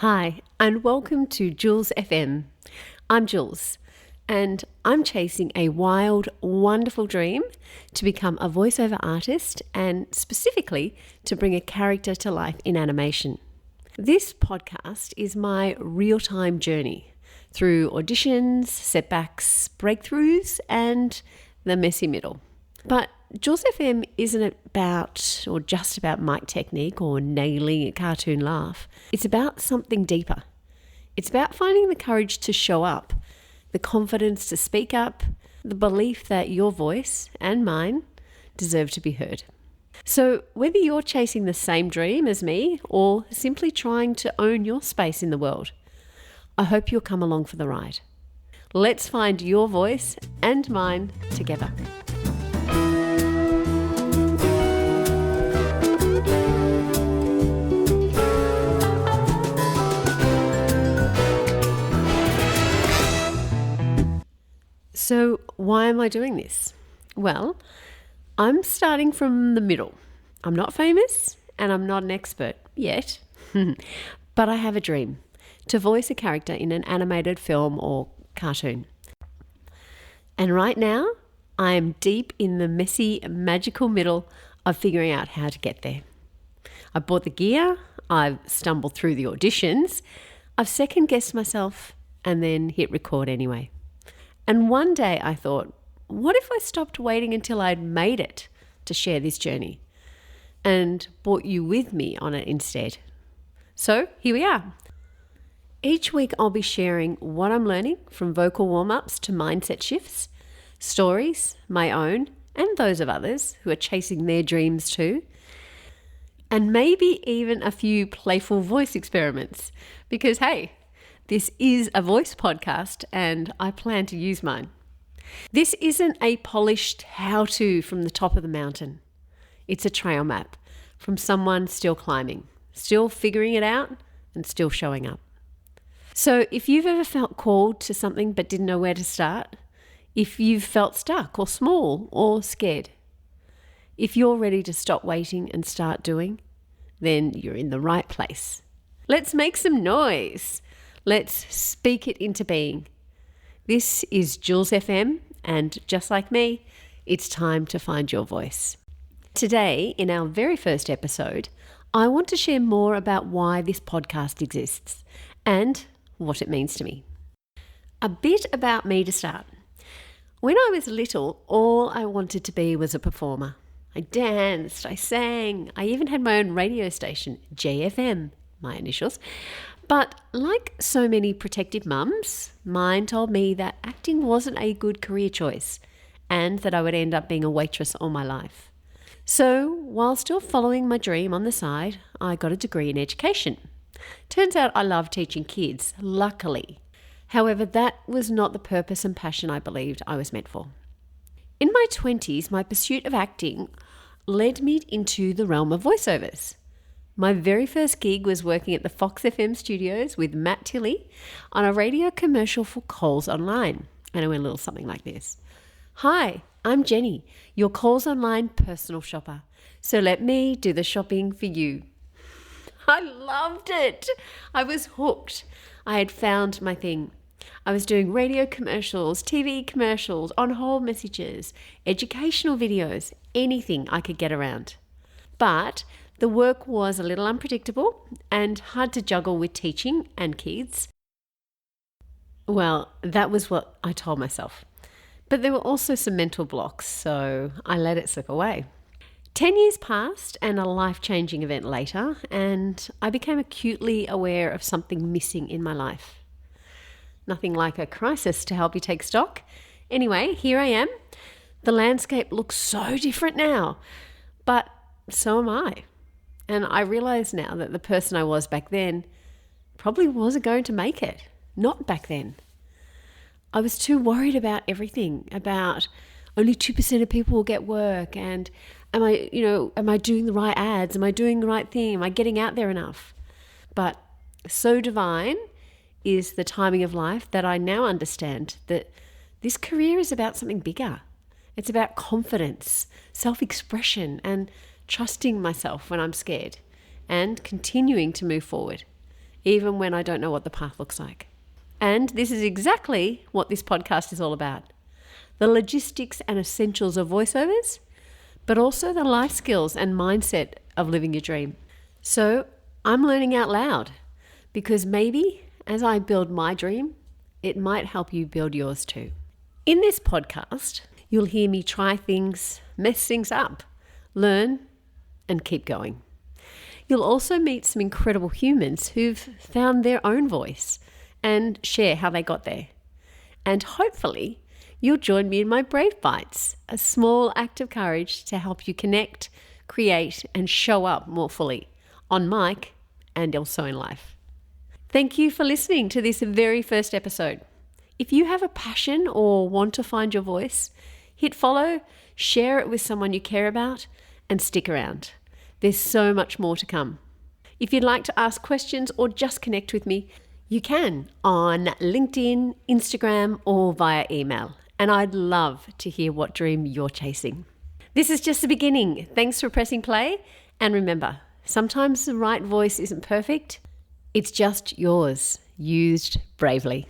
Hi, and welcome to julesFM. I'm Jules, and I'm chasing a wild, wonderful dream to become a voiceover artist and specifically to bring a character to life in animation. This podcast is my real-time journey through auditions, setbacks, breakthroughs, and the messy middle. But julesFM isn't about or just about mic technique or nailing a cartoon laugh. It's about something deeper. It's about finding the courage to show up, the confidence to speak up, the belief that your voice and mine deserve to be heard. So whether you're chasing the same dream as me or simply trying to own your space in the world, I hope you'll come along for the ride. Let's find your voice and mine together. So why am I doing this? Well, I'm starting from the middle. I'm not famous and I'm not an expert yet, but I have a dream to voice a character in an animated film or cartoon. And right now, I am deep in the messy, magical middle of figuring out how to get there. I bought the gear, I've stumbled through the auditions, I've second-guessed myself and then hit record anyway. And one day I thought, what if I stopped waiting until I'd made it to share this journey and brought you with me on it instead? So here we are. Each week I'll be sharing what I'm learning from vocal warm-ups to mindset shifts, stories, my own and those of others who are chasing their dreams too, and maybe even a few playful voice experiments because hey, this is a voice podcast and I plan to use mine. This isn't a polished how-to from the top of the mountain. It's a trail map from someone still climbing, still figuring it out and still showing up. So if you've ever felt called to something but didn't know where to start, if you've felt stuck or small or scared, if you're ready to stop waiting and start doing, then you're in the right place. Let's make some noise. Let's speak it into being. This is julesFM, and just like me, it's time to find your voice. Today, in our very first episode, I want to share more about why this podcast exists and what it means to me. A bit about me to start. When I was little, all I wanted to be was a performer. I danced, I sang, I even had my own radio station, JFM, my initials. But like so many protective mums, mine told me that acting wasn't a good career choice and that I would end up being a waitress all my life. So while still following my dream on the side, I got a degree in education. Turns out I love teaching kids, luckily. However, that was not the purpose and passion I believed I was meant for. In my 20s, my pursuit of acting led me into the realm of voiceovers. My very first gig was working at the Fox FM studios with Matt Tilley on a radio commercial for Coles Online. And it went a little something like this. Hi, I'm Jenny, your Coles Online personal shopper. So let me do the shopping for you. I loved it. I was hooked. I had found my thing. I was doing radio commercials, TV commercials, on-hold messages, educational videos, anything I could get around. But the work was a little unpredictable and hard to juggle with teaching and kids. Well, that was what I told myself. But there were also some mental blocks, so I let it slip away. 10 years passed and a life-changing event later, and I became acutely aware of something missing in my life. Nothing like a crisis to help you take stock. Anyway, here I am. The landscape looks so different now, but so am I. And I realize now that the person I was back then probably wasn't going to make it. Not back then. I was too worried about everything, about only 2% of people will get work and am I doing the right ads? Am I doing the right thing? Am I getting out there enough? But so divine is the timing of life that I now understand that this career is about something bigger. It's about confidence, self-expression, and trusting myself when I'm scared and continuing to move forward. even when I don't know what the path looks like. And this is exactly what this podcast is all about. The logistics and essentials of voiceovers, but also the life skills and mindset of living your dream. So I'm learning out loud because maybe as I build my dream, it might help you build yours too. In this podcast, you'll hear me try things, mess things up, learn, and keep going. You'll also meet some incredible humans who've found their own voice and share how they got there. And hopefully, you'll join me in my Brave Bites, a small act of courage to help you connect, create, and show up more fully on mic and also in life. Thank you for listening to this very first episode. If you have a passion or want to find your voice, hit follow, share it with someone you care about, and stick around. There's so much more to come. If you'd like to ask questions or just connect with me, you can on LinkedIn, Instagram, or via email. And I'd love to hear what dream you're chasing. This is just the beginning. Thanks for pressing play. And remember, sometimes the right voice isn't perfect. It's just yours, used bravely.